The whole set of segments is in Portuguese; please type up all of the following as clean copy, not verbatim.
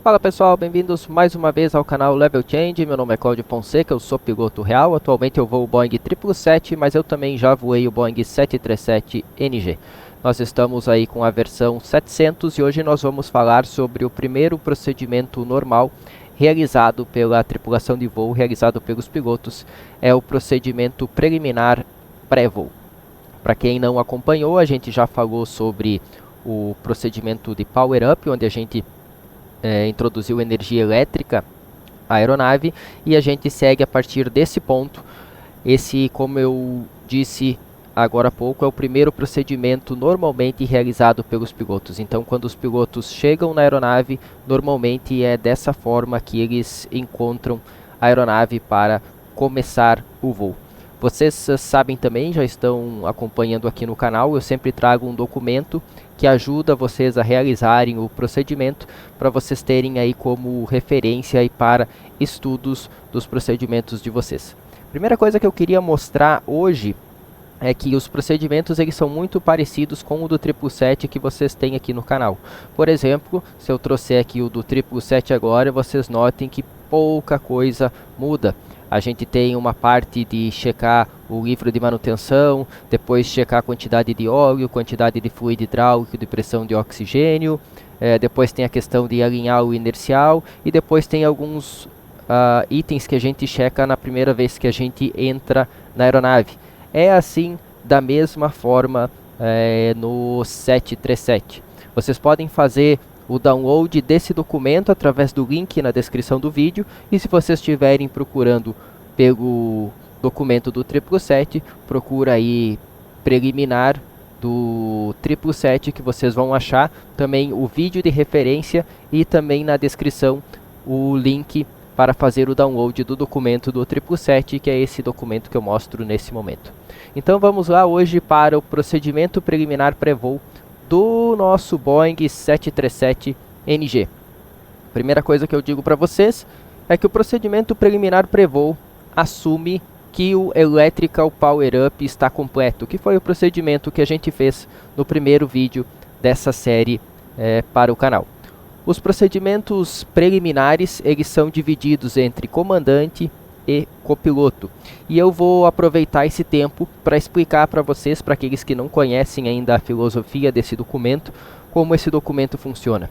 Fala pessoal, bem-vindos mais uma vez ao canal Level Change. Meu nome é Cláudio Fonseca, eu sou piloto real. Atualmente eu voo o Boeing 777, mas eu também já voei o Boeing 737NG. Nós estamos aí com a versão 700 e hoje nós vamos falar sobre o primeiro procedimento normal realizado pela tripulação de voo, realizado pelos pilotos. É o procedimento preliminar pré-voo. Para quem não acompanhou, a gente já falou sobre o procedimento de Power Up, onde a gente introduziu energia elétrica à aeronave, e a gente segue a partir desse ponto. Esse, como eu disse agora há pouco, é o primeiro procedimento normalmente realizado pelos pilotos. Então, quando os pilotos chegam na aeronave, normalmente é dessa forma que eles encontram a aeronave para começar o voo. Vocês sabem também, já estão acompanhando aqui no canal, eu sempre trago um documento que ajuda vocês a realizarem o procedimento, para vocês terem aí como referência e para estudos dos procedimentos de vocês. Primeira coisa que eu queria mostrar hoje é que os procedimentos eles são muito parecidos com o do 777 que vocês têm aqui no canal. Por exemplo, se eu trouxer aqui o do 777 agora, vocês notem que pouca coisa muda. A gente tem uma parte de checar o livro de manutenção, depois checar a quantidade de óleo, quantidade de fluido hidráulico, de pressão de oxigênio, depois tem a questão de alinhar o inercial e depois tem alguns itens que a gente checa na primeira vez que a gente entra na aeronave. É assim da mesma forma no 737. Vocês podem fazer o download desse documento através do link na descrição do vídeo, e se vocês estiverem procurando pelo documento do 777, procura aí preliminar do 777 que vocês vão achar também o vídeo de referência e também na descrição o link para fazer o download do documento do 777, que é esse documento que eu mostro nesse momento. Então vamos lá hoje para o procedimento preliminar pré-voo do nosso Boeing 737NG. Primeira coisa que eu digo para vocês é que o procedimento preliminar pré-voo assume que o Electrical Power Up está completo, que foi o procedimento que a gente fez no primeiro vídeo dessa série para o canal. Os procedimentos preliminares eles são divididos entre comandante e copiloto. E eu vou aproveitar esse tempo para explicar para vocês, para aqueles que não conhecem ainda a filosofia desse documento, como esse documento funciona.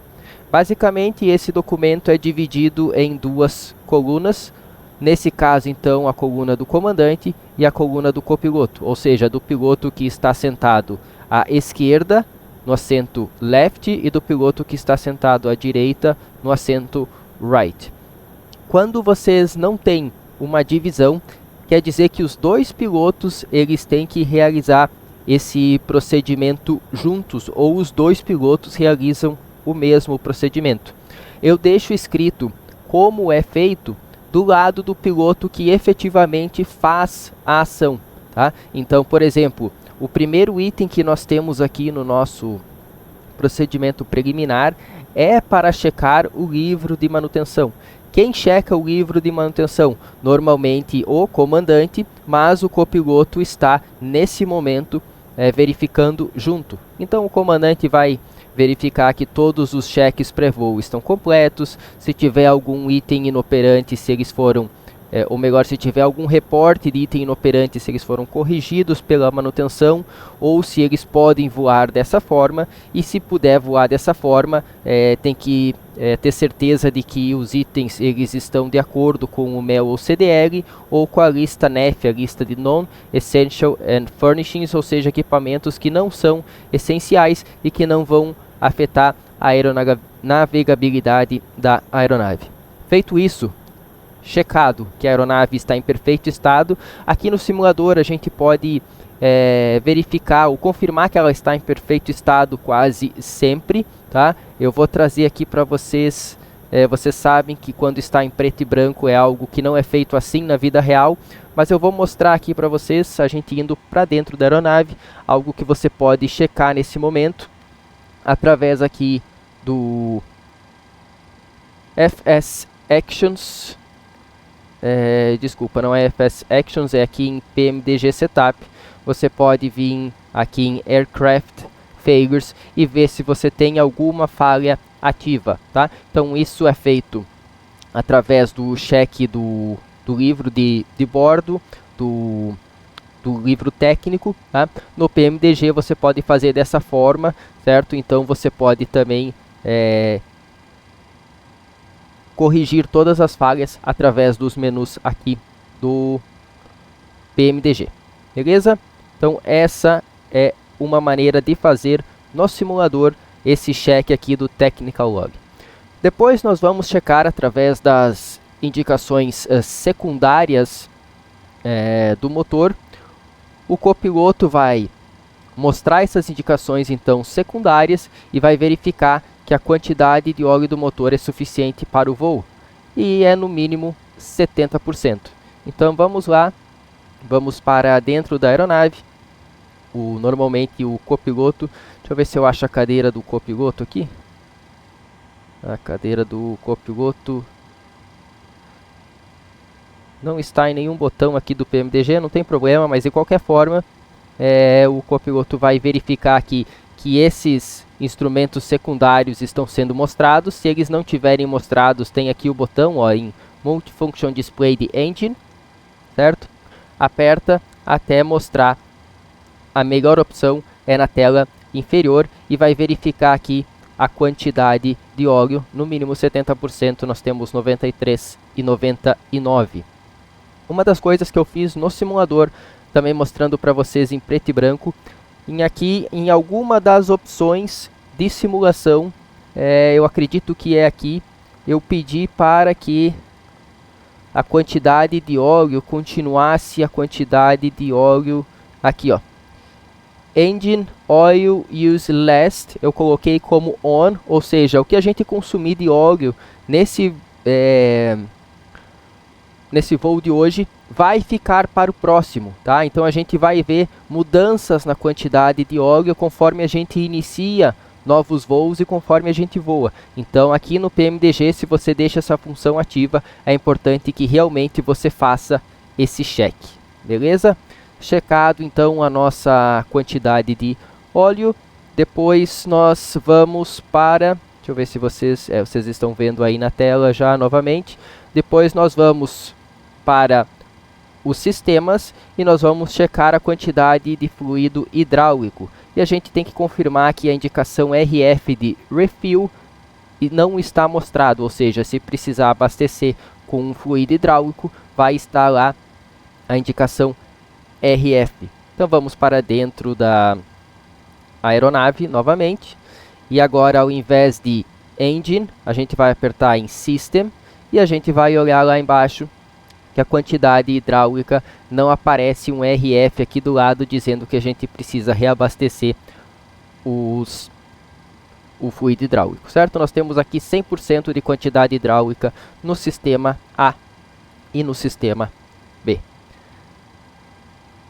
Basicamente, esse documento é dividido em duas colunas. Nesse caso, então, a coluna do comandante e a coluna do copiloto, ou seja, do piloto que está sentado à esquerda, no assento left, e do piloto que está sentado à direita, no assento right. Quando vocês não têm uma divisão, quer dizer que os dois pilotos eles têm que realizar esse procedimento juntos, ou os dois pilotos realizam o mesmo procedimento. Eu deixo escrito como é feito do lado do piloto que efetivamente faz a ação, tá? Então, por exemplo, o primeiro item que nós temos aqui no nosso procedimento preliminar é para checar o livro de manutenção. Quem checa o livro de manutenção? Normalmente o comandante, mas o copiloto está nesse momento verificando junto. Então o comandante vai verificar que todos os cheques pré-voo estão completos, se tiver algum item inoperante, se eles foram, ou melhor, se tiver algum reporte de item inoperante, se eles foram corrigidos pela manutenção, ou se eles podem voar dessa forma, e se puder voar dessa forma, tem que ter certeza de que os itens eles estão de acordo com o MEL ou CDL, ou com a lista NEF, a lista de Non-Essential and Furnishings, ou seja, equipamentos que não são essenciais e que não vão afetar a aeronavegabilidade da aeronave. Feito isso, checado que a aeronave está em perfeito estado, aqui no simulador a gente pode verificar ou confirmar que ela está em perfeito estado quase sempre, tá? Eu vou trazer aqui para vocês, vocês sabem que quando está em preto e branco é algo que não é feito assim na vida real, mas eu vou mostrar aqui para vocês, a gente indo para dentro da aeronave, algo que você pode checar nesse momento, através aqui do FS Actions. Desculpa, não é FS Actions, é aqui em PMDG Setup. Você pode vir aqui em Aircraft Failures e ver se você tem alguma falha ativa, tá? Então isso é feito através do cheque do livro de bordo, do livro técnico, tá? No PMDG você pode fazer dessa forma, certo? Então você pode também corrigir todas as falhas através dos menus aqui do PMDG, beleza? Então essa é uma maneira de fazer no simulador esse cheque aqui do Technical Log. Depois nós vamos checar através das indicações secundárias do motor. O copiloto vai mostrar essas indicações então secundárias e vai verificar que a quantidade de óleo do motor é suficiente para o voo e é no mínimo 70%. Então vamos lá, vamos para dentro da aeronave. Normalmente o copiloto, deixa eu ver se eu acho a cadeira do copiloto aqui. A cadeira do copiloto não está em nenhum botão aqui do PMDG, não tem problema, mas de qualquer forma o copiloto vai verificar aqui que esses instrumentos secundários estão sendo mostrados. Se eles não tiverem mostrados, tem aqui o botão em Multifunction Display the Engine, certo? Aperta até mostrar. A melhor opção é na tela inferior e vai verificar aqui a quantidade de óleo, no mínimo 70%, nós temos 93 e 99. Uma das coisas que eu fiz no simulador, também mostrando para vocês em preto e branco, aqui em alguma das opções de simulação, eu acredito que é aqui, eu pedi para que a quantidade de óleo continuasse a quantidade de óleo aqui, ó. Engine Oil Use Last, eu coloquei como on, ou seja, o que a gente consumir de óleo nesse voo de hoje vai ficar para o próximo, tá? Então a gente vai ver mudanças na quantidade de óleo conforme a gente inicia novos voos e conforme a gente voa. Então aqui no PMDG, se você deixa essa função ativa, é importante que realmente você faça esse cheque, beleza? Checado então a nossa quantidade de óleo, depois nós vamos para, deixa eu ver se vocês estão vendo aí na tela já novamente, depois nós vamos para os sistemas e nós vamos checar a quantidade de fluido hidráulico e a gente tem que confirmar que a indicação RF de Refill e não está mostrado, ou seja, se precisar abastecer com um fluido hidráulico, vai estar lá a indicação RF. Então vamos para dentro da aeronave novamente e agora, ao invés de Engine, a gente vai apertar em System e a gente vai olhar lá embaixo que a quantidade hidráulica não aparece um RF aqui do lado dizendo que a gente precisa reabastecer o fluido hidráulico, certo? Nós temos aqui 100% de quantidade hidráulica no sistema A e no sistema B.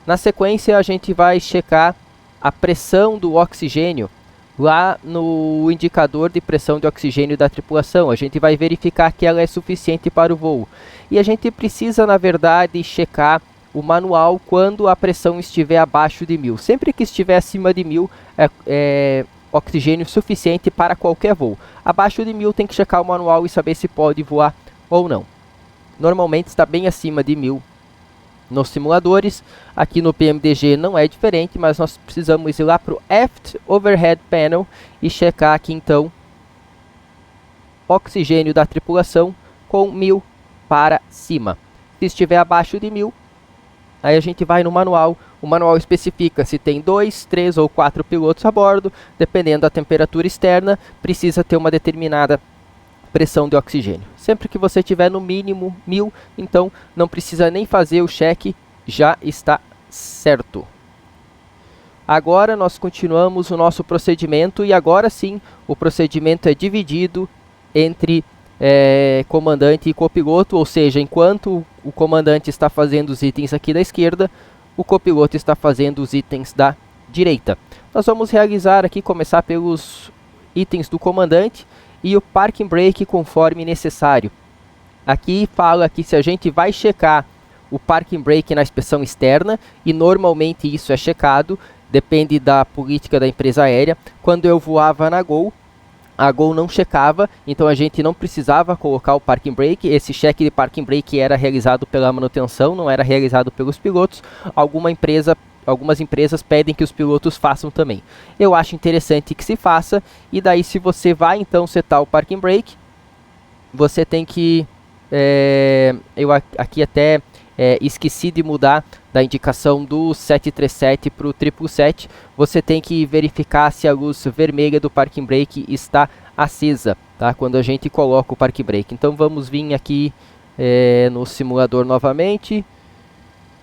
Na sequência, a gente vai checar a pressão do oxigênio lá no indicador de pressão de oxigênio da tripulação. A gente vai verificar que ela é suficiente para o voo. E a gente precisa, na verdade, checar o manual quando a pressão estiver abaixo de 1000. Sempre que estiver acima de 1000, é oxigênio suficiente para qualquer voo. Abaixo de 1000 tem que checar o manual e saber se pode voar ou não. Normalmente está bem acima de 1000 nos simuladores. Aqui no PMDG não é diferente, mas nós precisamos ir lá para o Aft Overhead Panel e checar aqui então oxigênio da tripulação com 1000 para cima. Se estiver abaixo de 1000, aí a gente vai no manual. O manual especifica se tem 2, 3 ou 4 pilotos a bordo. Dependendo da temperatura externa, precisa ter uma determinada pressão de oxigênio. Sempre que você tiver no mínimo 1000, então não precisa nem fazer o cheque, já está certo. Agora nós continuamos o nosso procedimento e agora sim o procedimento é dividido entre comandante e copiloto, ou seja, enquanto o comandante está fazendo os itens aqui da esquerda, o copiloto está fazendo os itens da direita. Nós vamos realizar aqui, começar pelos itens do comandante e o parking brake conforme necessário. Aqui fala que se a gente vai checar o parking brake na inspeção externa, e normalmente isso é checado, depende da política da empresa aérea. Quando eu voava na Gol, a Gol não checava, então a gente não precisava colocar o parking brake. Esse cheque de parking brake era realizado pela manutenção, não era realizado pelos pilotos. Algumas empresas pedem que os pilotos façam também. Eu acho interessante que se faça, e daí se você vai então setar o parking brake, você tem que... eu aqui até esqueci de mudar da indicação do 737 para o 777. Você tem que verificar se a luz vermelha do parking brake está acesa, tá? Quando a gente coloca o parking brake. Então vamos vir aqui no simulador novamente,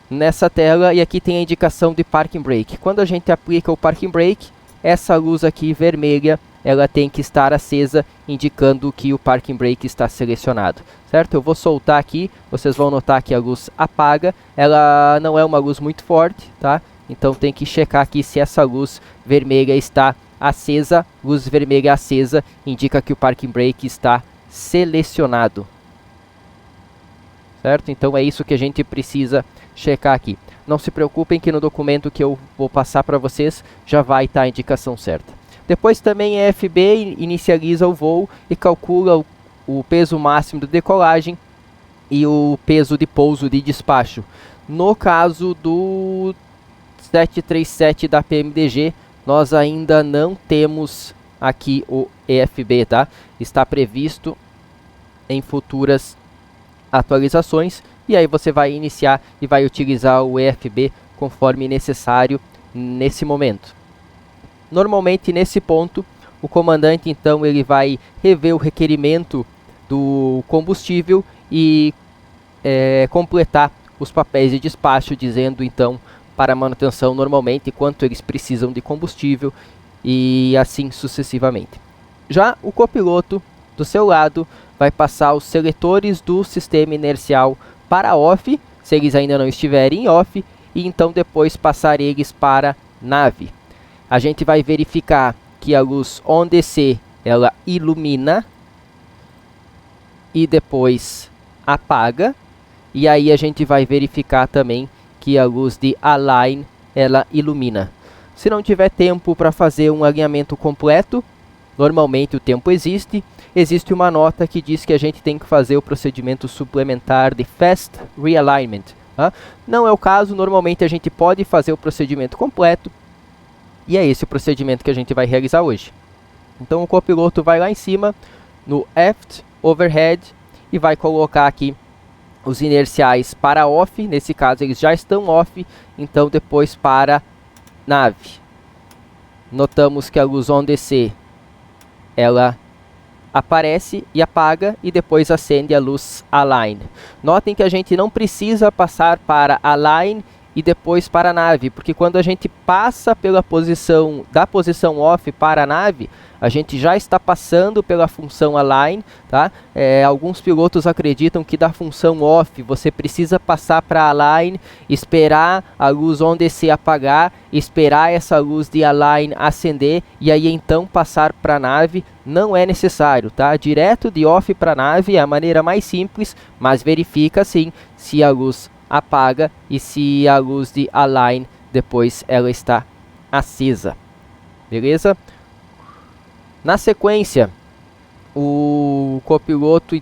nessa tela, e aqui tem a indicação de parking brake. Quando a gente aplica o parking brake, essa luz aqui vermelha, ela tem que estar acesa, indicando que o parking brake está selecionado, certo? Eu vou soltar aqui, vocês vão notar que a luz apaga. Ela não é uma luz muito forte, tá? Então tem que checar aqui se essa luz vermelha está acesa. Luz vermelha acesa indica que o parking brake está selecionado, certo? Então é isso que a gente precisa checar aqui. Não se preocupem que no documento que eu vou passar para vocês já vai estar a indicação certa. Depois também a FB inicializa o voo e calcula o peso máximo de decolagem e o peso de pouso de despacho. No caso do 737 da PMDG, nós ainda não temos aqui o EFB, tá? Está previsto em futuras atualizações, e aí você vai iniciar e vai utilizar o EFB conforme necessário nesse momento. Normalmente nesse ponto o comandante então ele vai rever o requerimento do combustível e completar os papéis de despacho, dizendo então para a manutenção normalmente quanto eles precisam de combustível e assim sucessivamente. Já o copiloto do seu lado vai passar os seletores do sistema inercial para off, se eles ainda não estiverem em off, e então depois passar eles para nave. A gente vai verificar que a luz on-DC ela ilumina e depois apaga, e aí a gente vai verificar também que a luz de align ela ilumina. Se não tiver tempo para fazer um alinhamento completo, normalmente o tempo existe uma nota que diz que a gente tem que fazer o procedimento suplementar de Fast Realignment. Tá? Não é o caso, normalmente a gente pode fazer o procedimento completo, e é esse o procedimento que a gente vai realizar hoje. Então o copiloto vai lá em cima, no Aft Overhead, e vai colocar aqui os inerciais para off. Nesse caso eles já estão off, então depois para nave. Notamos que a luz on-DC ela aparece e apaga, e depois acende a luz align. Notem que a gente não precisa passar para align e depois para a nave, porque quando a gente passa pela posição off para a nave, a gente já está passando pela função align, tá? Alguns pilotos acreditam que da função off você precisa passar para align, esperar a luz on-DC apagar, esperar essa luz de align acender e aí então passar para a nave. Não é necessário, tá? Direto de off para a nave é a maneira mais simples, mas verifica sim se a luz apaga e se a luz de align depois ela está acesa, beleza? Na sequência, o copiloto,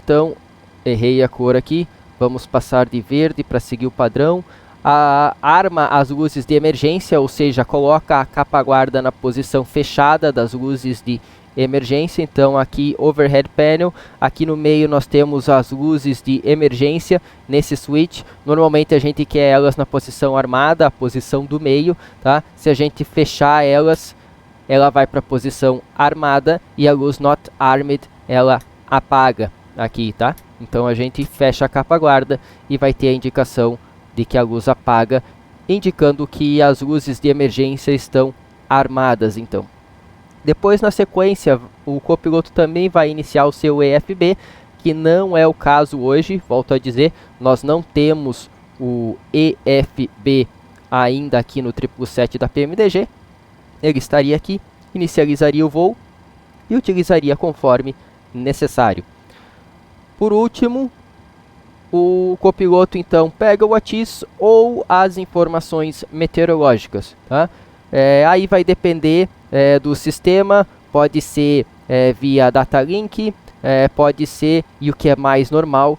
errei a cor aqui, vamos passar de verde para seguir o padrão. Arma as luzes de emergência, ou seja, coloca a capa guarda na posição fechada das luzes de emergência. Então aqui overhead panel, aqui no meio nós temos as luzes de emergência nesse switch. Normalmente a gente quer elas na posição armada, a posição do meio, tá? Se a gente fechar elas, ela vai para a posição armada, e a luz not armed ela apaga aqui, tá? Então a gente fecha a capa guarda e vai ter a indicação de que a luz apaga, indicando que as luzes de emergência estão armadas. Então depois, na sequência, o copiloto também vai iniciar o seu EFB, que não é o caso hoje. Volto a dizer, nós não temos o EFB ainda aqui no 777 da PMDG. Ele estaria aqui, inicializaria o voo e utilizaria conforme necessário. Por último, o copiloto então pega o ATIS ou as informações meteorológicas, tá? Aí vai depender do sistema, pode ser via data link, pode ser, e o que é mais normal,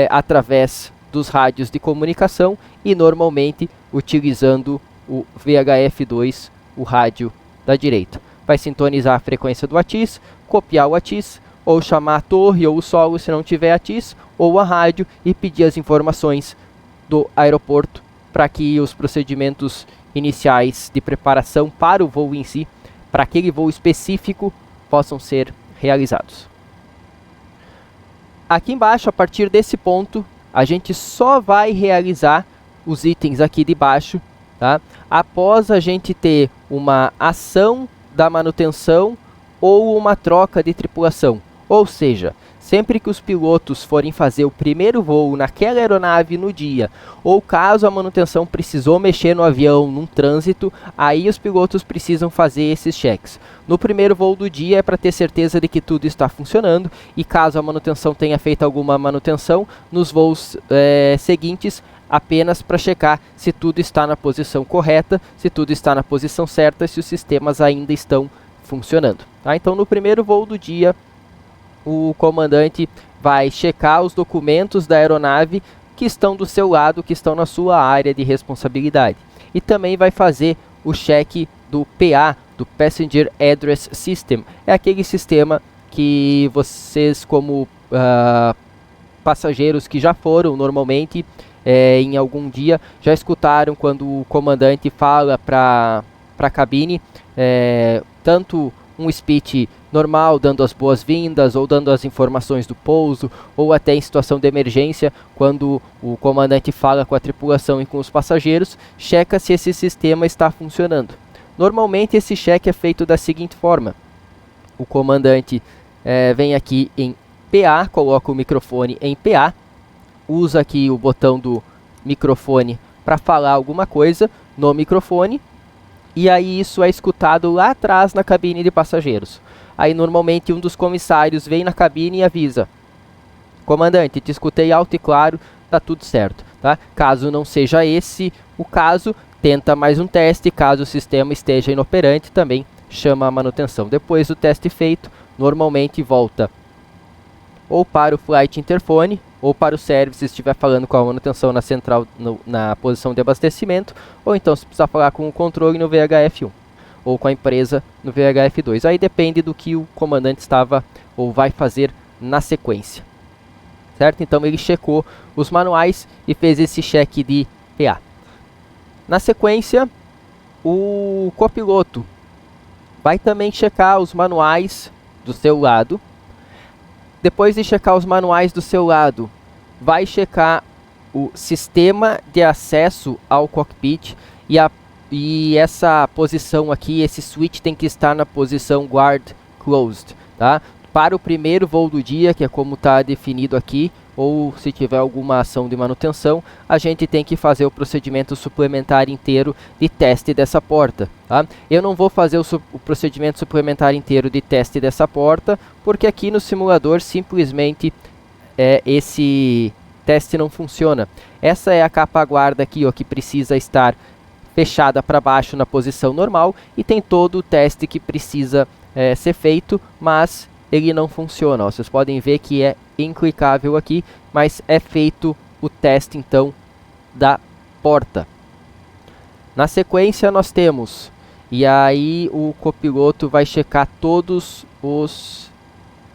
através dos rádios de comunicação e normalmente utilizando o VHF2, o rádio da direita. Vai sintonizar a frequência do ATIS, copiar o ATIS, ou chamar a torre ou o solo se não tiver ATIS, ou a rádio e pedir as informações do aeroporto para que os procedimentos iniciais de preparação para o voo em si, para aquele voo específico, possam ser realizados. Aqui embaixo, a partir desse ponto, a gente só vai realizar os itens aqui de baixo, tá? Após a gente ter uma ação da manutenção ou uma troca de tripulação. Ou seja, sempre que os pilotos forem fazer o primeiro voo naquela aeronave no dia, ou caso a manutenção precisou mexer no avião num trânsito, aí os pilotos precisam fazer esses cheques. No primeiro voo do dia é para ter certeza de que tudo está funcionando, e caso a manutenção tenha feito alguma manutenção, nos voos seguintes, apenas para checar se tudo está na posição correta, se tudo está na posição certa, se os sistemas ainda estão funcionando. Tá? Então, no primeiro voo do dia, o comandante vai checar os documentos da aeronave que estão do seu lado, que estão na sua área de responsabilidade. E também vai fazer o cheque do PA, do Passenger Address System. É aquele sistema que vocês, como passageiros que já foram normalmente em algum dia, já escutaram quando o comandante fala para a cabine, tanto um speech normal, dando as boas-vindas, ou dando as informações do pouso, ou até em situação de emergência, quando o comandante fala com a tripulação e com os passageiros, checa se esse sistema está funcionando. Normalmente esse cheque é feito da seguinte forma: o comandante vem aqui em PA, coloca o microfone em PA, usa aqui o botão do microfone para falar alguma coisa no microfone, e aí isso é escutado lá atrás na cabine de passageiros. Aí normalmente um dos comissários vem na cabine e avisa: comandante, te escutei alto e claro, tá tudo certo. Tá? Caso não seja esse o caso, tenta mais um teste. Caso o sistema esteja inoperante, também chama a manutenção. Depois do teste feito, normalmente volta ou para o flight interfone, ou para o service se estiver falando com a manutenção na central, na posição de abastecimento, ou então se precisar falar com o controle no VHF1, ou com a empresa no VHF2. Aí depende do que o comandante estava ou vai fazer na sequência. Certo? Então ele checou os manuais e fez esse cheque de PA. Na sequência, o copiloto vai também checar os manuais do seu lado. Depois de checar os manuais do seu lado, vai checar o sistema de acesso ao cockpit, e essa posição aqui, esse switch tem que estar na posição guard closed, tá? Para o primeiro voo do dia, que é como está definido aqui, ou se tiver alguma ação de manutenção, a gente tem que fazer o procedimento suplementar inteiro de teste dessa porta. Tá? Eu não vou fazer o procedimento suplementar inteiro de teste dessa porta, porque aqui no simulador simplesmente esse teste não funciona. Essa é a capa guarda aqui, ó, que precisa estar fechada para baixo na posição normal, e tem todo o teste que precisa ser feito, mas ele não funciona. Ó. Vocês podem ver que é inclicável aqui, mas é feito o teste então da porta. Na sequência nós temos, e aí o copiloto vai checar todos os,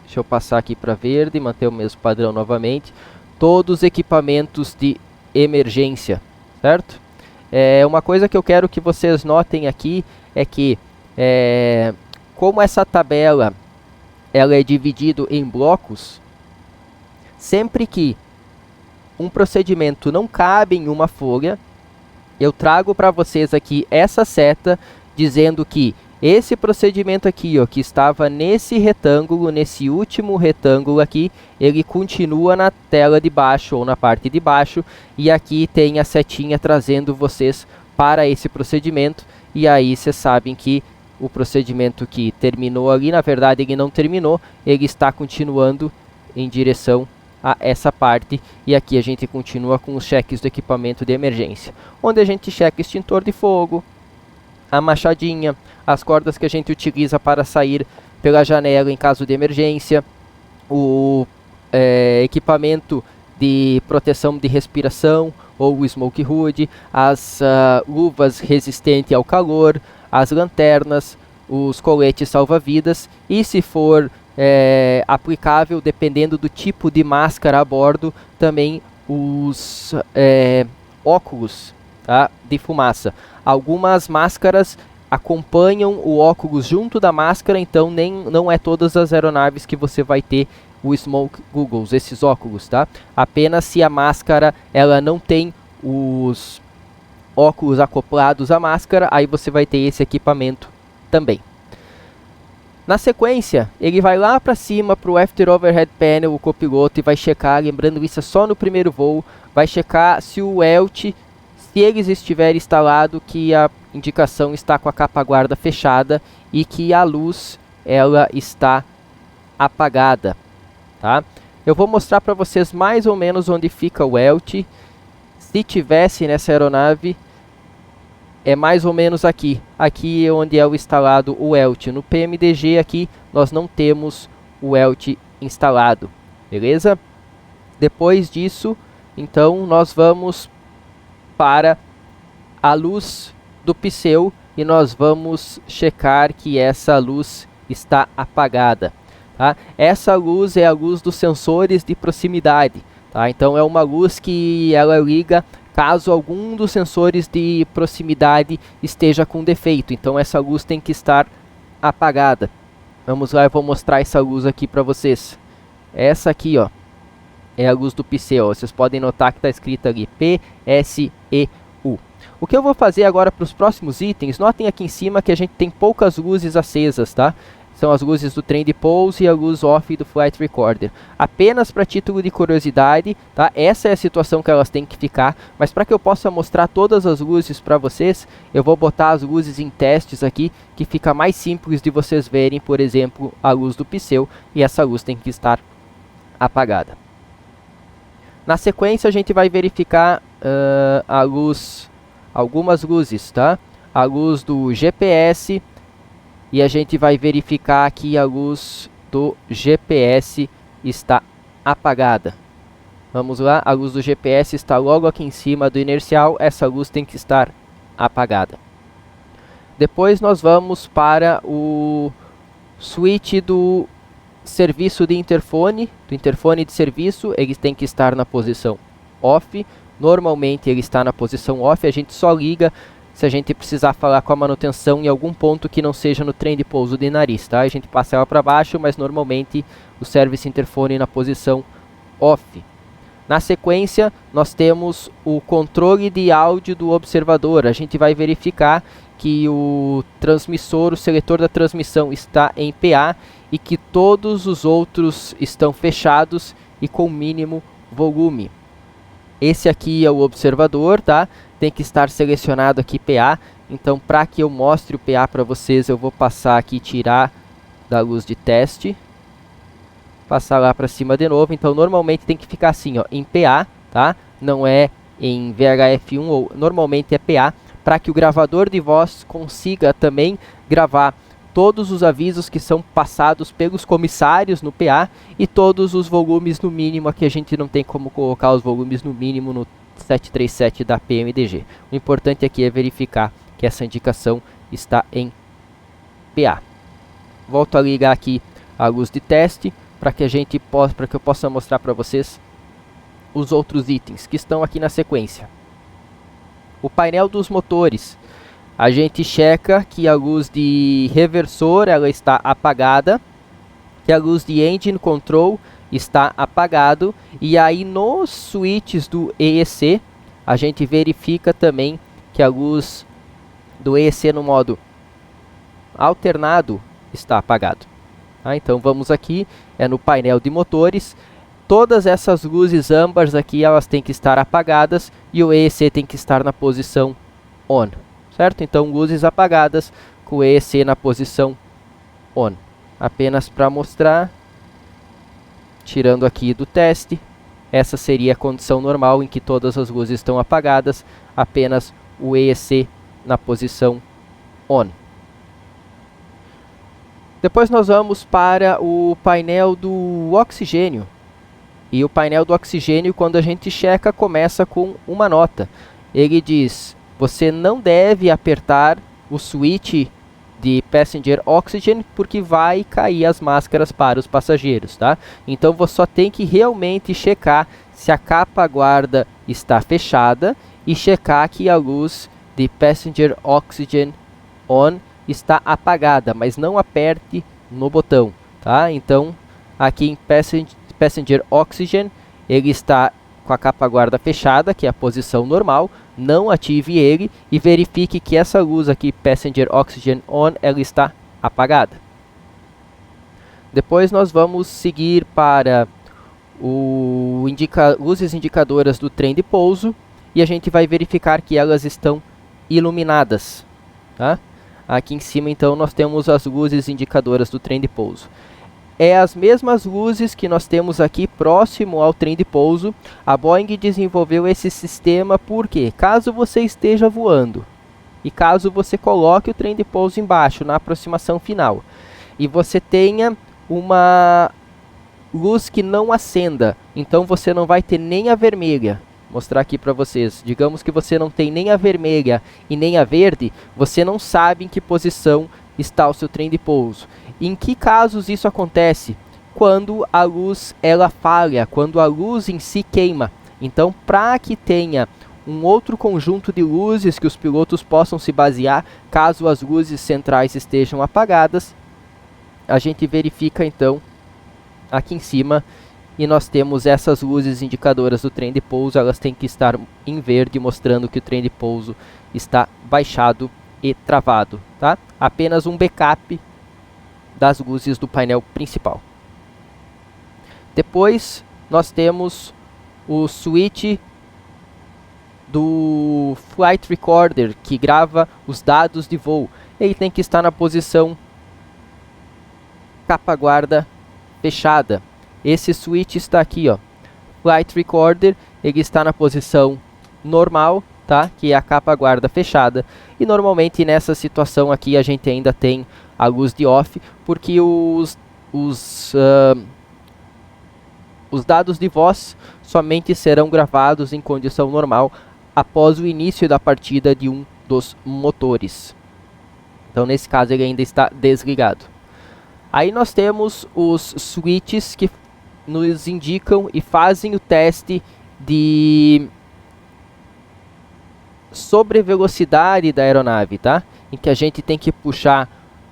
deixa eu passar aqui para verde, manter o mesmo padrão novamente, todos os equipamentos de emergência, certo? Uma coisa que eu quero que vocês notem aqui é que como essa tabela ela é dividida em blocos, sempre que um procedimento não cabe em uma folha, eu trago para vocês aqui essa seta dizendo que esse procedimento aqui, ó, que estava nesse retângulo, nesse último retângulo aqui, ele continua na tela de baixo ou na parte de baixo, e aqui tem a setinha trazendo vocês para esse procedimento, e aí vocês sabem que o procedimento que terminou ali, na verdade ele não terminou, ele está continuando em direção a essa parte, e aqui a gente continua com os cheques do equipamento de emergência, onde a gente checa extintor de fogo, a machadinha, as cordas que a gente utiliza para sair pela janela em caso de emergência, o equipamento de proteção de respiração ou o smoke hood, as luvas resistentes ao calor, as lanternas, os coletes salva-vidas e, se for aplicável, dependendo do tipo de máscara a bordo, também os óculos, tá, de fumaça. Algumas máscaras acompanham o óculos junto da máscara, então não é todas as aeronaves que você vai ter o Smoke Goggles, esses óculos, tá? Apenas se a máscara ela não tem os óculos acoplados à máscara, aí você vai ter esse equipamento também. Na sequência, ele vai lá para cima para o After Overhead Panel, o copiloto, e vai checar, lembrando isso é só no primeiro voo, vai checar se o ELT, se eles estiverem instalados, que a indicação está com a capa guarda fechada e que a luz ela está apagada, tá? Eu vou mostrar para vocês mais ou menos onde fica o ELT. Se tivesse nessa aeronave, é mais ou menos aqui. Aqui é onde é instalado o ELT. No PMDG aqui nós não temos o ELT instalado, beleza? Depois disso, então nós vamos para a luz do pneu e nós vamos checar que essa luz está apagada, tá? Essa luz é a luz dos sensores de proximidade, tá? Então é uma luz que ela liga caso algum dos sensores de proximidade esteja com defeito. Então essa luz tem que estar apagada. Vamos lá, eu vou mostrar essa luz aqui para vocês. Essa aqui, ó, é a luz do pneu. Vocês podem notar que está escrito ali PSEU. O que eu vou fazer agora para os próximos itens, notem aqui em cima que a gente tem poucas luzes acesas, tá? São as luzes do trem de pouso e a luz off do Flight Recorder. Apenas para título de curiosidade, tá? Essa é a situação que elas têm que ficar. Mas para que eu possa mostrar todas as luzes para vocês, eu vou botar as luzes em testes aqui, que fica mais simples de vocês verem, por exemplo, a luz do pneu, e essa luz tem que estar apagada. Na sequência a gente vai verificar algumas luzes, tá? A luz do GPS, e a gente vai verificar que a luz do GPS está apagada. Vamos lá, a luz do GPS está logo aqui em cima do inercial, essa luz tem que estar apagada. Depois nós vamos para o switch do serviço de interfone, do interfone de serviço, ele tem que estar na posição off. Normalmente ele está na posição off, a gente só liga se a gente precisar falar com a manutenção em algum ponto que não seja no trem de pouso de nariz, tá? A gente passa ela para baixo, mas normalmente o service interfone na posição off. Na sequência, nós temos o controle de áudio do observador. A gente vai verificar que o transmissor, o seletor da transmissão está em PA e que todos os outros estão fechados e com mínimo volume. Esse aqui é o observador, tá? Tem que estar selecionado aqui PA. Então, para que eu mostre o PA para vocês, eu vou passar aqui e tirar da luz de teste. Passar lá para cima de novo. Então, normalmente tem que ficar assim, ó, em PA, tá? Não é em VHF1, ou normalmente é PA, para que o gravador de voz consiga também gravar todos os avisos que são passados pelos comissários no PA e todos os volumes no mínimo. Aqui a gente não tem como colocar os volumes no mínimo no 737 da PMDG. O importante aqui é verificar que essa indicação está em PA. Volto a ligar aqui a luz de teste para que eu possa mostrar para vocês os outros itens que estão aqui na sequência. O painel dos motores. A gente checa que a luz de reversor ela está apagada, que a luz de engine control está apagado, e aí nos switches do EEC a gente verifica também que a luz do EEC no modo alternado está apagado. Tá? Então vamos aqui, no painel de motores, todas essas luzes âmbares aqui elas têm que estar apagadas e o EEC tem que estar na posição on. Certo? Então, luzes apagadas com o EEC na posição on. Apenas para mostrar, tirando aqui do teste, essa seria a condição normal em que todas as luzes estão apagadas, apenas o EEC na posição on. Depois nós vamos para o painel do oxigênio. E o painel do oxigênio, quando a gente checa, começa com uma nota. Ele diz: você não deve apertar o switch de Passenger Oxygen porque vai cair as máscaras para os passageiros, tá? Então você só tem que realmente checar se a capa guarda está fechada e checar que a luz de Passenger Oxygen On está apagada, mas não aperte no botão, tá? Então aqui em Passenger Oxygen ele está com a capa guarda fechada, que é a posição normal. Não ative ele e verifique que essa luz aqui, Passenger Oxygen On, ela está apagada. Depois nós vamos seguir para o luzes indicadoras do trem de pouso e a gente vai verificar que elas estão iluminadas, tá? Aqui em cima então nós temos as luzes indicadoras do trem de pouso. É as mesmas luzes que nós temos aqui próximo ao trem de pouso. A Boeing desenvolveu esse sistema porque, caso você esteja voando e caso você coloque o trem de pouso embaixo na aproximação final e você tenha uma luz que não acenda, então você não vai ter nem a vermelha. Vou mostrar aqui para vocês. Digamos que você não tem nem a vermelha e nem a verde, você não sabe em que posição está o seu trem de pouso. Em que casos isso acontece? Quando a luz ela falha, quando a luz em si queima. Então, para que tenha um outro conjunto de luzes que os pilotos possam se basear, caso as luzes centrais estejam apagadas, a gente verifica então aqui em cima e nós temos essas luzes indicadoras do trem de pouso. Elas têm que estar em verde, mostrando que o trem de pouso está baixado e travado, tá? Apenas um backup das luzes do painel principal. Depois nós temos o switch do Flight Recorder, que grava os dados de voo. Ele tem que estar na posição capa guarda fechada. Esse switch está aqui, ó. Flight Recorder, ele está na posição normal, tá? Que é a capa guarda fechada. E normalmente nessa situação aqui a gente ainda tem a luz de off, porque os dados de voz somente serão gravados em condição normal após o início da partida de um dos motores. Então nesse caso ele ainda está desligado. Aí nós temos os switches que nos indicam e fazem o teste de sobrevelocidade da aeronave, tá? Em que a gente tem que puxar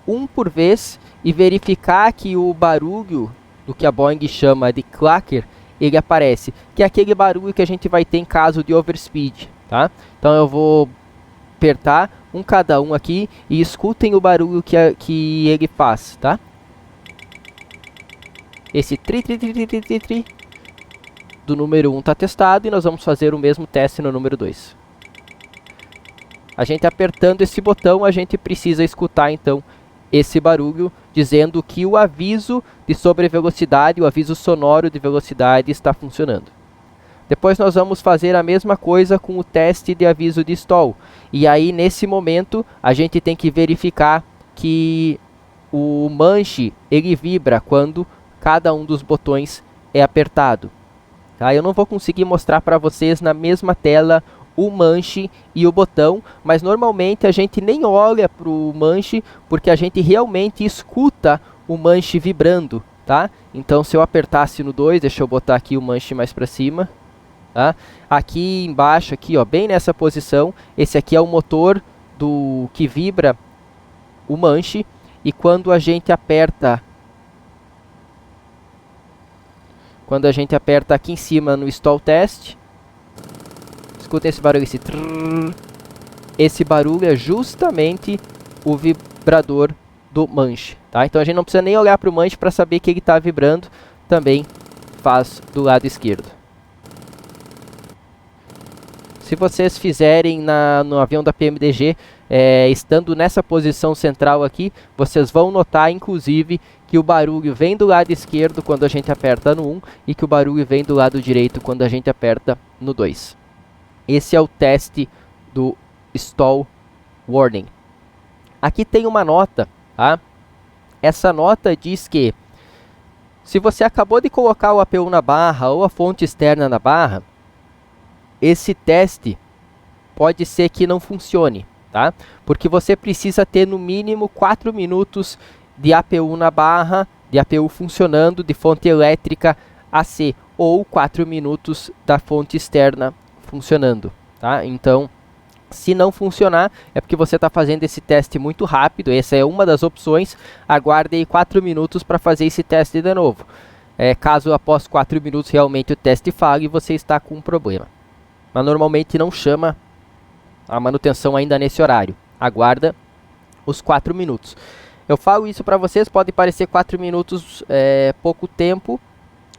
um por vez e verificar que o barulho do que a Boeing chama de clacker, ele aparece, que é aquele barulho que a gente vai ter em caso de overspeed, tá? Então eu vou apertar cada um aqui e escutem o barulho que ele faz, tá? Esse tri do número 1 está testado e nós vamos fazer o mesmo teste no número 2. A gente apertando esse botão, a gente precisa escutar então esse barulho dizendo que o aviso de sobrevelocidade, o aviso sonoro de velocidade está funcionando. Depois nós vamos fazer a mesma coisa com o teste de aviso de stall. E aí nesse momento a gente tem que verificar que o manche ele vibra quando cada um dos botões é apertado. Tá? Eu não vou conseguir mostrar para vocês na mesma tela o manche e o botão, mas normalmente a gente nem olha para o manche porque a gente realmente escuta o manche vibrando, tá? Então se eu apertasse no 2, deixa eu botar aqui o manche mais para cima, tá? Aqui embaixo, aqui, ó, bem nessa posição, esse aqui é o motor que vibra o manche, e quando a gente aperta aqui em cima no stall test, escutem esse barulho, esse barulho é justamente o vibrador do manche, tá? Então a gente não precisa nem olhar para o manche para saber que ele está vibrando, também faz do lado esquerdo. Se vocês fizerem no avião da PMDG, estando nessa posição central aqui, vocês vão notar inclusive que o barulho vem do lado esquerdo quando a gente aperta no 1 e que o barulho vem do lado direito quando a gente aperta no 2. Esse é o teste do Stall Warning. Aqui tem uma nota, tá? essa nota diz que se você acabou de colocar o APU na barra ou a fonte externa na barra, esse teste pode ser que não funcione, tá? Porque você precisa ter no mínimo 4 minutos de APU na barra, de APU funcionando, de fonte elétrica AC, ou 4 minutos da fonte externa funcionando, tá? Então, se não funcionar, é porque você está fazendo esse teste muito rápido. Essa é uma das opções. Aguarde aí 4 minutos para fazer esse teste de novo. Caso após 4 minutos realmente o teste falhe, você está com um problema. Mas normalmente não chama a manutenção ainda nesse horário. Aguarda os 4 minutos. Eu falo isso para vocês, pode parecer 4 minutos pouco tempo,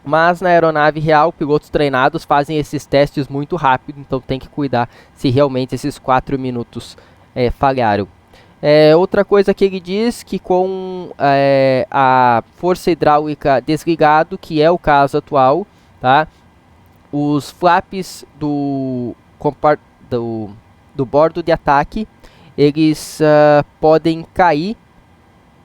mas na aeronave real, pilotos treinados fazem esses testes muito rápido, então tem que cuidar se realmente esses 4 minutos falharam. Outra coisa que ele diz que com a força hidráulica desligado, que é o caso atual, tá? Os flaps do bordo de ataque, eles podem cair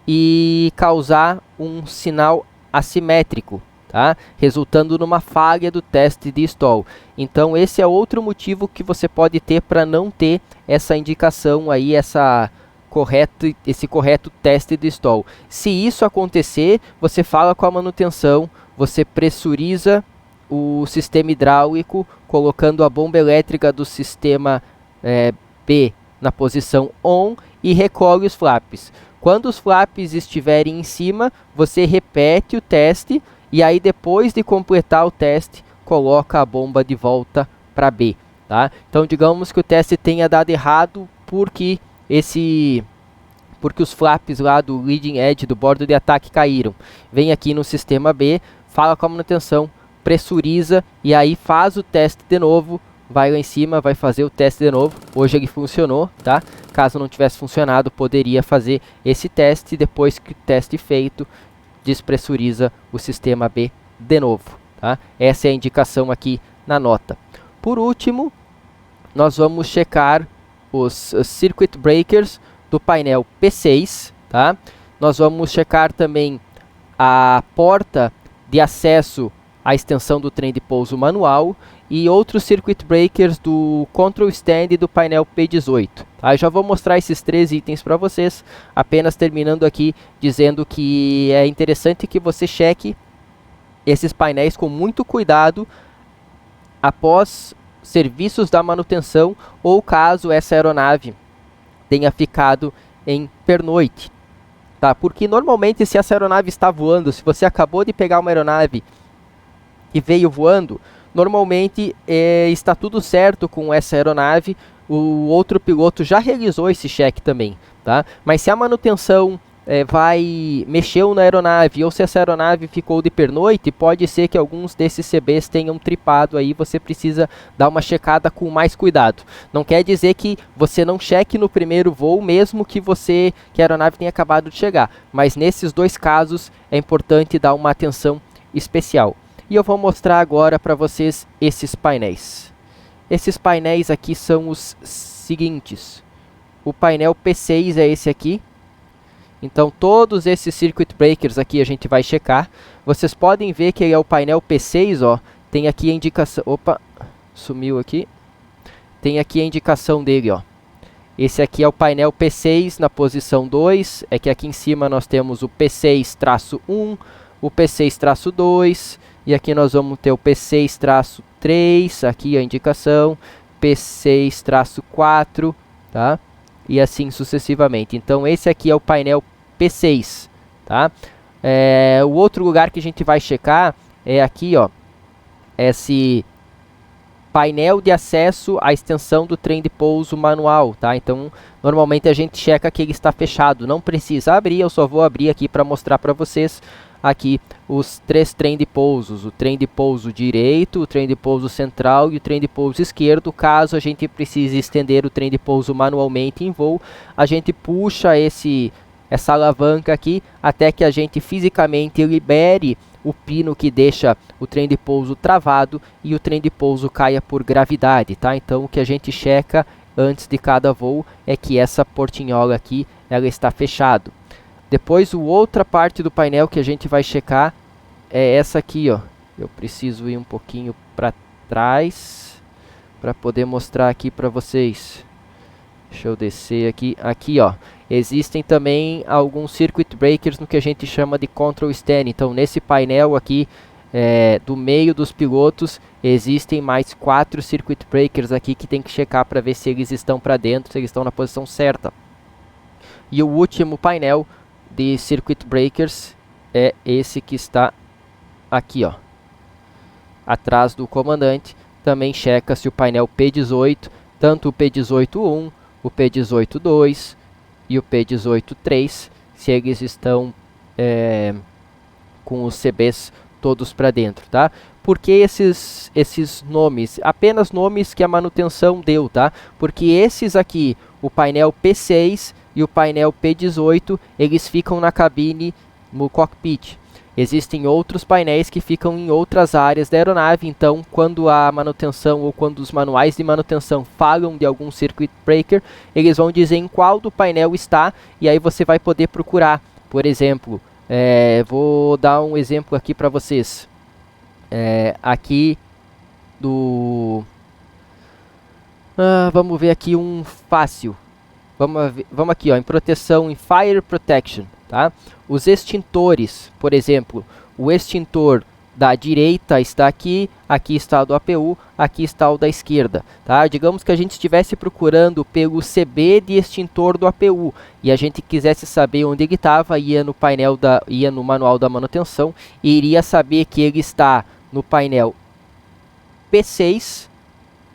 e causar um sinal assimétrico, tá? Resultando numa falha do teste de stall. Então esse é outro motivo que você pode ter para não ter essa indicação aí, esse correto teste de stall. Se isso acontecer, você fala com a manutenção, você pressuriza o sistema hidráulico, colocando a bomba elétrica do sistema B na posição ON e recolhe os flaps. Quando os flaps estiverem em cima, você repete o teste e aí depois de completar o teste, coloca a bomba de volta para B, tá? Então digamos que o teste tenha dado errado porque os flaps lá do leading edge, do bordo de ataque, caíram. Vem aqui no sistema B, fala com a manutenção, pressuriza e aí faz o teste de novo, vai lá em cima, vai fazer o teste de novo. Hoje ele funcionou, tá? Caso não tivesse funcionado, poderia fazer esse teste. Depois que o teste feito, despressuriza o sistema B de novo, tá? Essa é a indicação aqui na nota. Por último, nós vamos checar os circuit breakers do painel P6, tá? Nós vamos checar também a porta de acesso à extensão do trem de pouso manual e outros circuit breakers do control stand do painel P18. Tá? Eu já vou mostrar esses 3 itens para vocês, apenas terminando aqui dizendo que é interessante que você cheque esses painéis com muito cuidado após serviços da manutenção ou caso essa aeronave tenha ficado em pernoite. Tá? Porque normalmente se essa aeronave está voando, se você acabou de pegar uma aeronave e veio voando, normalmente está tudo certo com essa aeronave, o outro piloto já realizou esse cheque também, tá? Mas se a manutenção mexeu na aeronave ou se essa aeronave ficou de pernoite, pode ser que alguns desses CBs tenham tripado aí, você precisa dar uma checada com mais cuidado. Não quer dizer que você não cheque no primeiro voo, mesmo que a aeronave tenha acabado de chegar, mas nesses 2 casos é importante dar uma atenção especial. E eu vou mostrar agora para vocês esses painéis. Esses painéis aqui são os seguintes. O painel P6 é esse aqui. Então todos esses circuit breakers aqui a gente vai checar. Vocês podem ver que é o painel P6, ó. Tem aqui a indicação. Opa, sumiu aqui. Tem aqui a indicação dele, ó. Esse aqui é o painel P6 na posição 2. É que aqui em cima nós temos o P6-1, o P6-2. E aqui nós vamos ter o P6-3, aqui a indicação, P6-4, tá? E assim sucessivamente. Então esse aqui é o painel P6, tá? O outro lugar que a gente vai checar é aqui, ó, esse painel de acesso à extensão do trem de pouso manual, tá? Então normalmente a gente checa que ele está fechado, não precisa abrir, eu só vou abrir aqui para mostrar para vocês. Aqui os 3 trem de pousos, o trem de pouso direito, o trem de pouso central e o trem de pouso esquerdo. Caso a gente precise estender o trem de pouso manualmente em voo, a gente puxa essa alavanca aqui até que a gente fisicamente libere o pino que deixa o trem de pouso travado e o trem de pouso caia por gravidade, tá? Então o que a gente checa antes de cada voo é que essa portinhola aqui ela está fechada. Depois, outra parte do painel que a gente vai checar é essa aqui, ó. Eu preciso ir um pouquinho para trás para poder mostrar aqui para vocês. Deixa eu descer aqui. Aqui, ó. Existem também alguns circuit breakers no que a gente chama de control stand. Então, nesse painel aqui, do meio dos pilotos, existem mais 4 circuit breakers aqui que tem que checar para ver se eles estão para dentro, se eles estão na posição certa. E o último painel de circuit breakers é esse que está aqui, ó, atrás do comandante. Também checa se o painel P18, tanto o P18.1, o P18.2 e o P18.3, se eles estão com os CBs todos para dentro, tá? Por que esses nomes? Apenas nomes que a manutenção deu, tá? Porque esses aqui, o painel P6 e o painel P18, eles ficam na cabine, no cockpit. Existem outros painéis que ficam em outras áreas da aeronave, então quando a manutenção ou quando os manuais de manutenção falam de algum circuit breaker, eles vão dizer em qual do painel está, e aí você vai poder procurar. Por exemplo, vou dar um exemplo aqui para vocês. Aqui do... vamos ver aqui um fácil. Vamos aqui, ó, em proteção, em Fire Protection, tá? Os extintores, por exemplo, o extintor da direita está aqui, aqui está o do APU, aqui está o da esquerda, tá? Digamos que a gente estivesse procurando pelo CB de extintor do APU e a gente quisesse saber onde ele estava, ia no manual da manutenção e iria saber que ele está no painel P6,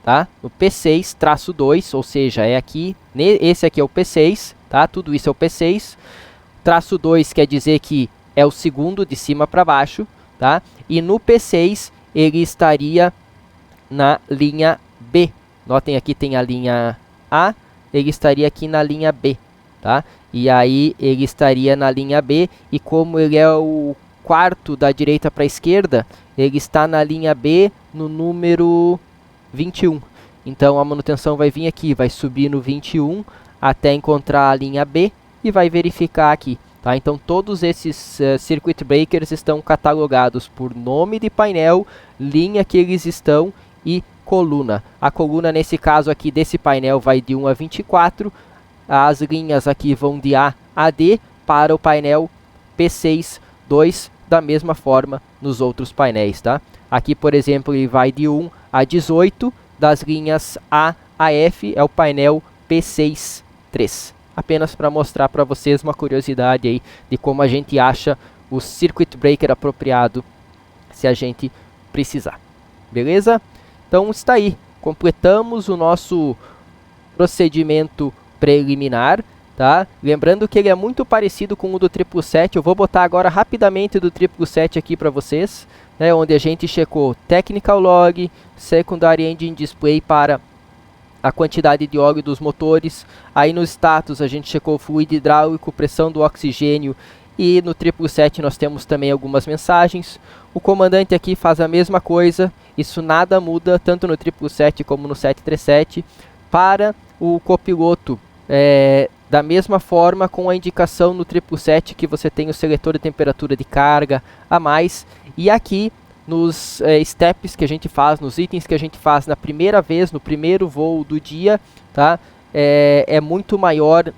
tá? No P6-2, ou seja, é aqui, esse aqui é o P6, tá? Tudo isso é o P6. Traço 2 quer dizer que é o segundo de cima para baixo, tá? E no P6 ele estaria na linha B. Notem aqui tem a linha A, ele estaria aqui na linha B, tá? E aí ele estaria na linha B, e como ele é o quarto da direita para a esquerda, ele está na linha B no número 21. Então a manutenção vai vir aqui, vai subir no 21 até encontrar a linha B e vai verificar aqui, tá? Então todos esses circuit breakers estão catalogados por nome de painel, linha que eles estão e coluna. A coluna nesse caso aqui desse painel vai de 1 a 24, as linhas aqui vão de A a D para o painel P6-2, da mesma forma nos outros painéis, tá? Aqui, por exemplo, ele vai de 1 a 18, das linhas A a F é o painel P6-3. Apenas para mostrar para vocês uma curiosidade aí de como a gente acha o circuit breaker apropriado se a gente precisar. Beleza? Então está aí. Completamos o nosso procedimento preliminar, tá? Lembrando que ele é muito parecido com o do 777. Eu vou botar agora rapidamente do 777 aqui para vocês, né, onde a gente checou Technical Log, Secondary Engine Display para a quantidade de óleo dos motores. Aí no status a gente checou o fluido hidráulico, pressão do oxigênio, e no 777 nós temos também algumas mensagens. O comandante aqui faz a mesma coisa, isso nada muda tanto no 777 como no 737. Para o copiloto, da mesma forma, com a indicação no 777 que você tem o seletor de temperatura de carga a mais, e aqui nos steps que a gente faz, nos itens que a gente faz na primeira vez, no primeiro voo do dia, tá? É muito maior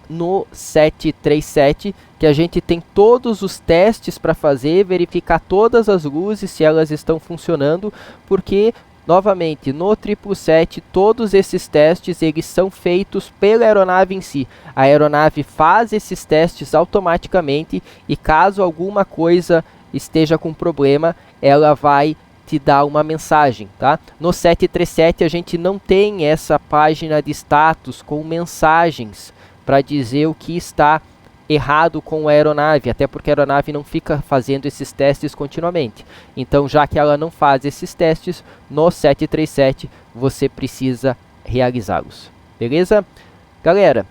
no 737, que a gente tem todos os testes para fazer, verificar todas as luzes, se elas estão funcionando, porque, novamente, no 777, todos esses testes, eles são feitos pela aeronave em si. A aeronave faz esses testes automaticamente, e caso alguma coisa esteja com problema, ela vai te dar uma mensagem, tá? No 737 a gente não tem essa página de status com mensagens para dizer o que está errado com a aeronave, até porque a aeronave não fica fazendo esses testes continuamente. Então, já que ela não faz esses testes, no 737 você precisa realizá-los. Beleza? Galera,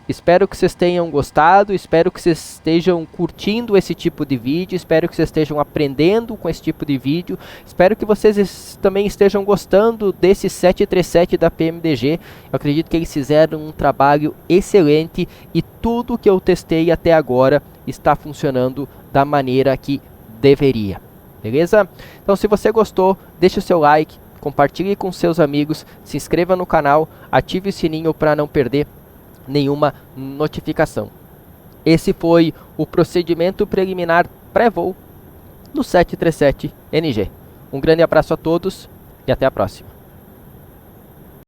Espero que vocês tenham gostado, espero que vocês estejam curtindo esse tipo de vídeo, espero que vocês estejam aprendendo com esse tipo de vídeo, espero que vocês também estejam gostando desse 737 da PMDG. Eu acredito que eles fizeram um trabalho excelente e tudo que eu testei até agora está funcionando da maneira que deveria. Beleza? Então se você gostou, deixe o seu like, compartilhe com seus amigos, se inscreva no canal, ative o sininho para não perder nenhuma notificação. Esse foi o procedimento preliminar pré-voo do 737NG. Um grande abraço a todos e até a próxima.